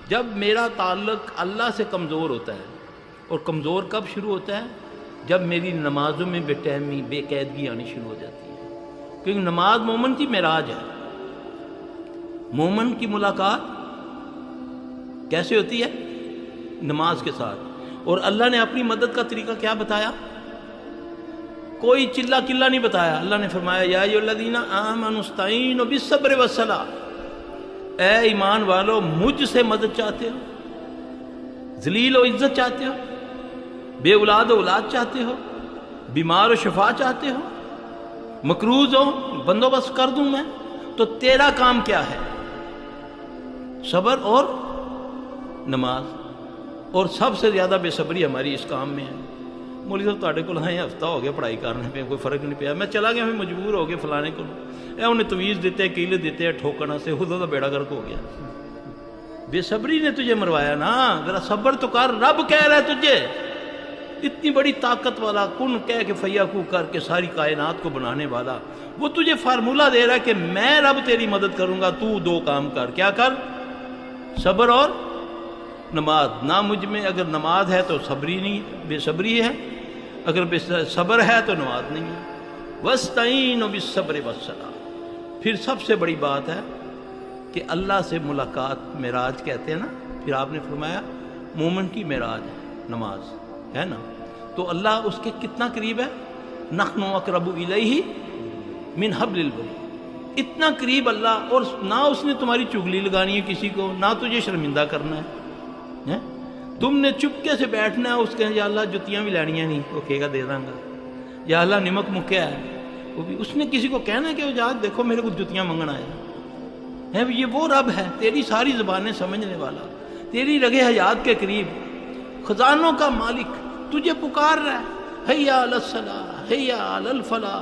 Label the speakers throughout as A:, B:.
A: جب میرا تعلق اللہ سے کمزور ہوتا ہے، اور کمزور کب شروع ہوتا ہے؟ جب میری نمازوں میں بے ٹائمی، بے قیدگی آنی شروع ہو جاتی ہے، کیونکہ نماز مومن کی معراج ہے۔ مومن کی ملاقات کیسے ہوتی ہے؟ نماز کے ساتھ۔ اور اللہ نے اپنی مدد کا طریقہ کیا بتایا؟ کوئی چلا کلا نہیں بتایا۔ اللہ نے فرمایا یا ایھا الذین آمنوا استعینوا بالصبر والصلاۃ، اے ایمان والو مجھ سے مدد چاہتے ہو، ذلیل و عزت چاہتے ہو، بے اولاد و اولاد چاہتے ہو، بیمار و شفا چاہتے ہو، مقروض ہو بندوبست کر دوں میں، تو تیرا کام کیا ہے؟ صبر اور نماز۔ اور سب سے زیادہ بے صبری ہماری اس کام میں ہے۔ مولوی صاحب تواڈے کول ہیں ہفتہ ہو گیا پڑھائی کرنے پہ، کوئی فرق نہیں پیا، میں چلا گیا، میں مجبور ہو گیا فلانے کو، انہیں تویز دیتے کیلے دیتے ٹھوکنا سے خود کا بیڑا گرک ہو گیا۔ بے صبری نے تجھے مروایا نا، ذرا صبر تو کر، رب کہہ رہا ہے تجھے، اتنی بڑی طاقت والا، کن کہہ کے فیکو کر کے ساری کائنات کو بنانے والا، وہ تجھے فارمولہ دے رہا ہے کہ میں رب تیری مدد کروں گا، تو دو کام کر۔ کیا کر؟ صبر اور نماز۔ نہ مجھ میں اگر نماز ہے تو صبری نہیں، بے صبری ہے، اگر بے صبر ہے تو نماز نہیں ہے۔ وَاسْتَعِینُوا بِالصَّبْرِ وَالصَّلَاةِ۔ پھر سب سے بڑی بات ہے کہ اللہ سے ملاقات معراج کہتے ہیں نا، پھر آپ نے فرمایا مومن کی معراج ہے نماز، ہے نا؟ تو اللہ اس کے کتنا قریب ہے؟ نحن اقرب الیہ من حبل الورید، اتنا قریب اللہ، اور نہ اس نے تمہاری چگلی لگانی ہے کسی کو، نہ تجھے شرمندہ کرنا ہے، تم نے چپکے سے بیٹھنا ہے، اس کے یا اللہ جتیاں بھی لینیاں نہیں، وہ کہے گا دے داں گا، یا اللہ نمک مکیا ہے، وہ بھی اس نے کسی کو کہنا ہے کہ وہ جا دیکھو میرے کو جتیاں منگنا ہے، یہ وہ رب ہے تیری ساری زبانیں سمجھنے والا، تیری رگے حیات کے قریب، خزانوں کا مالک تجھے پکار رہا ہے، حیا علی الصلاۃ حیا علی الفلاح،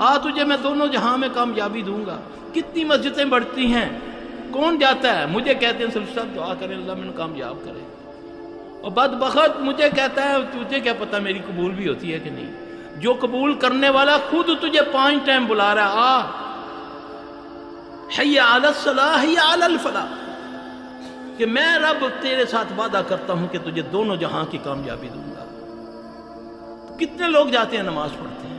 A: آ تجھے میں دونوں جہاں میں کامیابی دوں گا۔ کتنی مسجدیں بڑھتی ہیں، کون جاتا ہے؟ مجھے کہتے ہیں سب دعا کریں اللہ میں کامیاب کرے، اور بدبخت مجھے کہتا ہے تجھے کیا پتہ میری قبول بھی ہوتی ہے کہ نہیں؟ جو قبول کرنے والا خود تجھے 5 ٹائم بلا رہا ہے، آ حی علی الصلاۃ حی علی الفلاح، کہ میں رب تیرے ساتھ وعدہ کرتا ہوں کہ تجھے دونوں جہاں کی کامیابی دوں گا۔ تو کتنے لوگ جاتے ہیں نماز پڑھتے ہیں،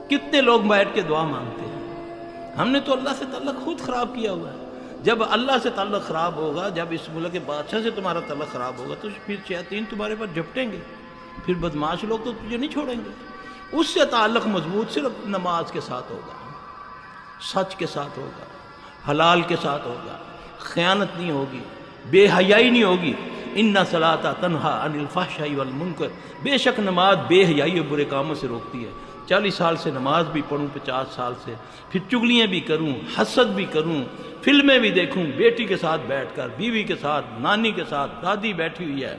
A: کتنے لوگ بیٹھ کے دعا مانگتے ہیں؟ ہم نے تو اللہ سے تعلق خود خراب کیا ہوا ہے۔ جب اللہ سے تعلق خراب ہوگا، جب اس ملک کے بادشاہ سے تمہارا تعلق خراب ہوگا، تو پھر شیاطین تمہارے پر جھپٹیں گے، پھر بدماش لوگ تو تجھے نہیں چھوڑیں گے۔ اس سے تعلق مضبوط صرف نماز کے ساتھ ہوگا، سچ کے ساتھ ہوگا، حلال کے ساتھ ہوگا، خیانت نہیں ہوگی، بے حیائی نہیں ہوگی۔ ان الصلاۃ تنہی عن الفحشاء والمنکر، بے شک نماز بے حیائی اور برے کاموں سے روکتی ہے۔ 40 سال سے نماز بھی پڑھوں، 50 سال سے، پھر چگلیاں بھی کروں، حسد بھی کروں، فلمیں بھی دیکھوں، بیٹی کے ساتھ بیٹھ کر، بیوی کے ساتھ، نانی کے ساتھ، دادی بیٹھی ہوئی ہے،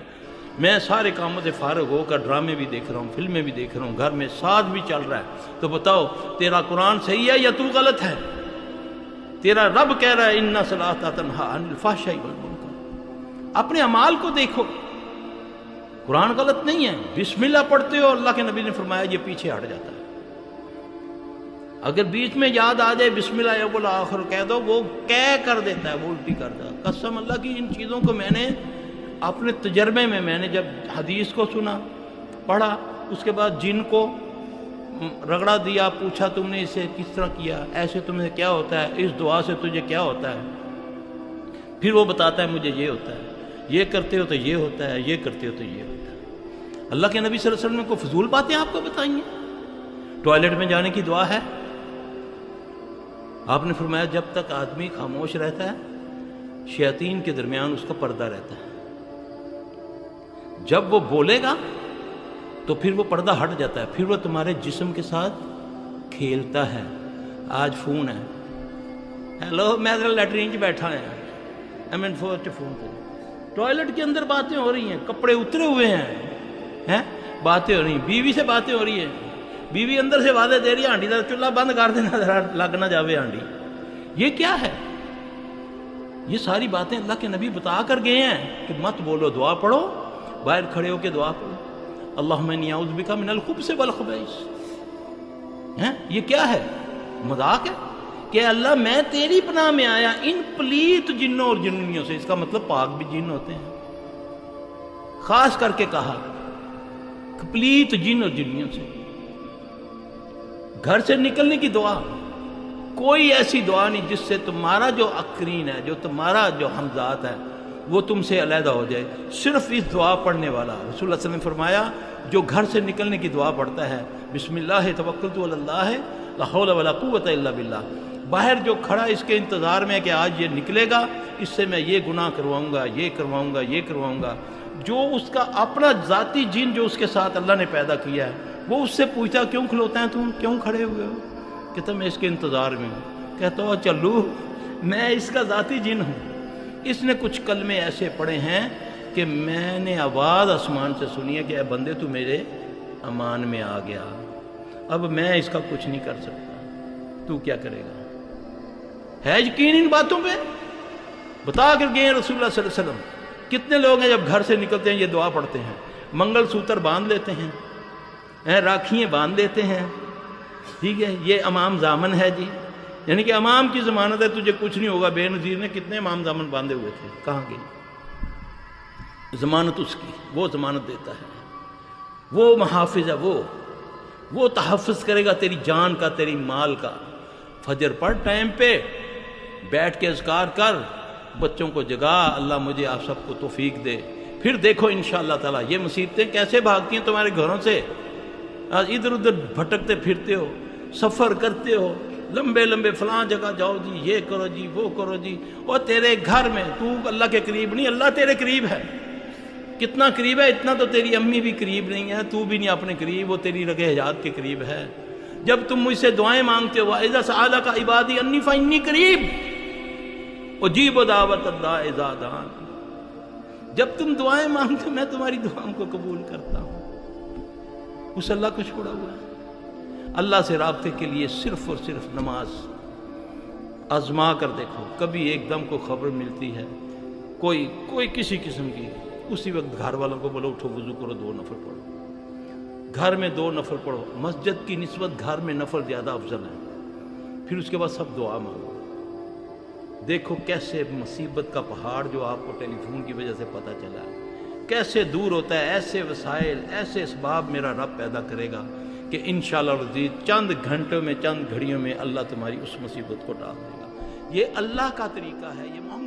A: میں سارے کاموں سے فارغ ہو کر ڈرامے بھی دیکھ رہا ہوں، فلمیں بھی دیکھ رہا ہوں، گھر میں ساتھ بھی چل رہا ہے، تو بتاؤ تیرا قرآن صحیح ہے یا تو غلط ہے؟ تیرا رب کہہ رہا ہے ان الصلاۃ تنہی عن الفحشاء والمنکر۔ اپنے اعمال کو دیکھو، قرآن غلط نہیں ہے، بسم اللہ پڑھتے ہو، اللہ کے نبی نے فرمایا یہ پیچھے ہٹ جاتا ہے۔ اگر بیچ میں یاد آ جائے بسم اللہ اول آخر کہہ دو، وہ کہہ کر دیتا ہے، وہ الٹی کرتا ہے۔ قسم اللہ کی ان چیزوں کو میں نے اپنے تجربے میں نے جب حدیث کو سنا، پڑھا، اس کے بعد جن کو رگڑا دیا، پوچھا تم نے اسے کس طرح کیا، ایسے تمہیں کیا ہوتا ہے، اس دعا سے تجھے کیا ہوتا ہے، پھر وہ بتاتا ہے مجھے یہ ہوتا ہے، یہ کرتے ہو تو یہ ہوتا ہے، یہ کرتے ہو تو یہ ہوتا ہے۔ اللہ کے نبی صلی اللہ علیہ وسلم نے کوئی فضول باتیں آپ کو بتائیں گے؟ ٹوائلٹ میں جانے کی دعا ہے، آپ نے فرمایا جب تک آدمی خاموش رہتا ہے شیاطین کے درمیان اس کا پردہ رہتا ہے، جب وہ بولے گا تو پھر وہ پردہ ہٹ جاتا ہے، پھر وہ تمہارے جسم کے ساتھ کھیلتا ہے۔ آج فون ہے، ہیلو میں لیٹرین چ بیٹھا ہوں، فون پہ ٹوائلٹ کے اندر باتیں ہو رہی ہیں، کپڑے اترے ہوئے ہیں، باتیں ہو رہی ہیں، بیوی سے باتیں ہو رہی ہیں، بیوی اندر سے وعدے دے رہی ہے ہانڈی کا چولہا بند کر دینا ذرا لگ نہ جاوے ہانڈی۔ یہ کیا ہے؟ یہ ساری باتیں اللہ کے نبی بتا کر گئے ہیں کہ مت بولو، دعا پڑھو، باہر کھڑے ہو کے دعا پڑھو، اللہم انی اعوذ بک من الخبث والخبائث۔ یہ کیا ہے؟ مذاق ہے؟ کہ اللہ میں تیری پناہ میں آیا ان پلیت جنوں اور جننیوں سے. اس کا مطلب پاک بھی جن ہوتے ہیں. خاص کر کے کہا پلیت جن اور جننیوں سے. گھر سے نکلنے کی دعا کوئی ایسی دعا نہیں جس سے تمہارا جو اقرین ہے, جو تمہارا جو ہمذات ہے, وہ تم سے علیحدہ ہو جائے. صرف اس دعا پڑھنے والا, رسول اللہ صلی اللہ علیہ وسلم نے فرمایا جو گھر سے نکلنے کی دعا پڑھتا ہے, بسم اللہ توکلت علی اللہ لا حول ولا قوت الا باللہ, باہر جو کھڑا اس کے انتظار میں کہ آج یہ نکلے گا, اس سے میں یہ گناہ کرواؤں گا, یہ کرواؤں گا, یہ کرواؤں گا, جو اس کا اپنا ذاتی جن جو اس کے ساتھ اللہ نے پیدا کیا ہے, وہ اس سے پوچھتا کیوں کھلوتے ہیں تم, کیوں کھڑے ہوئے ہو؟ کہتا میں اس کے انتظار میں ہوں. کہتا ہو چلو میں اس کا ذاتی جن ہوں. اس نے کچھ کلمے ایسے پڑھے ہیں کہ میں نے آواز آسمان سے سنی ہے کہ اے بندے تو میرے امان میں آ گیا, اب میں اس کا کچھ نہیں کر سکتا, تو کیا کرے گا؟ ہے یقین ان باتوں پہ؟ بتا کر گئے رسول اللہ صلی اللہ علیہ وسلم. کتنے لوگ ہیں جب گھر سے نکلتے ہیں یہ دعا پڑھتے ہیں, منگل سوتر باندھ لیتے ہیں, راکھیاں باندھ لیتے ہیں, ٹھیک ہے, یہ امام ضامن ہے جی, یعنی کہ امام کی ضمانت ہے تجھے کچھ نہیں ہوگا. بے نظیر نے کتنے امام ضامن باندھے ہوئے تھے, کہاں گئی ضمانت اس کی؟ وہ ضمانت دیتا ہے, وہ محافظ ہے, وہ تحفظ کرے گا تیری جان کا, تیری مال کا. فجر پڑھ ٹائم پہ, بیٹھ کے اذکار کر, بچوں کو جگا, اللہ مجھے آپ سب کو توفیق دے. پھر دیکھو انشاءاللہ تعالیٰ یہ مصیبتیں کیسے بھاگتی ہیں تمہارے گھروں سے. آج ادھر ادھر بھٹکتے پھرتے ہو, سفر کرتے ہو, لمبے لمبے فلاں جگہ جاؤ جی, یہ کرو جی, وہ کرو جی, اور تیرے گھر میں تو اللہ کے قریب نہیں, اللہ تیرے قریب ہے. کتنا قریب ہے؟ اتنا تو تیری امی بھی قریب نہیں ہے, تو بھی نہیں اپنے قریب, وہ تیری رگ حیات کے قریب ہے. جب تم مجھ سے دعائیں مانگتے ہو اذا سألک عبادی انی فانی قریب اجیب دعوت الداع اذا دعان, جب تم دعائیں مانگتے ہو میں تمہاری دعاؤں کو قبول کرتا ہوں. اس اللہ کو چھوڑا ہوا ہے. اللہ سے رابطے کے لیے صرف اور صرف نماز. آزما کر دیکھو, کبھی ایک دم کو خبر ملتی ہے کوئی کسی قسم کی, اسی وقت گھر والوں کو بولو اٹھو وضو کرو, 2 نفل پڑھو. گھر میں 2 نفل پڑھو, مسجد کی نسبت گھر میں نفل زیادہ افضل ہے. پھر اس کے بعد سب دعا مانگو. دیکھو کیسے مصیبت کا پہاڑ جو آپ کو ٹیلی فون کی وجہ سے پتہ چلا ہے کیسے دور ہوتا ہے. ایسے وسائل, ایسے اسباب میرا رب پیدا کرے گا کہ انشاءاللہ العزیز چند گھنٹوں میں, چند گھڑیوں میں اللہ تمہاری اس مصیبت کو ٹال دے گا. یہ اللہ کا طریقہ ہے, یہ محمد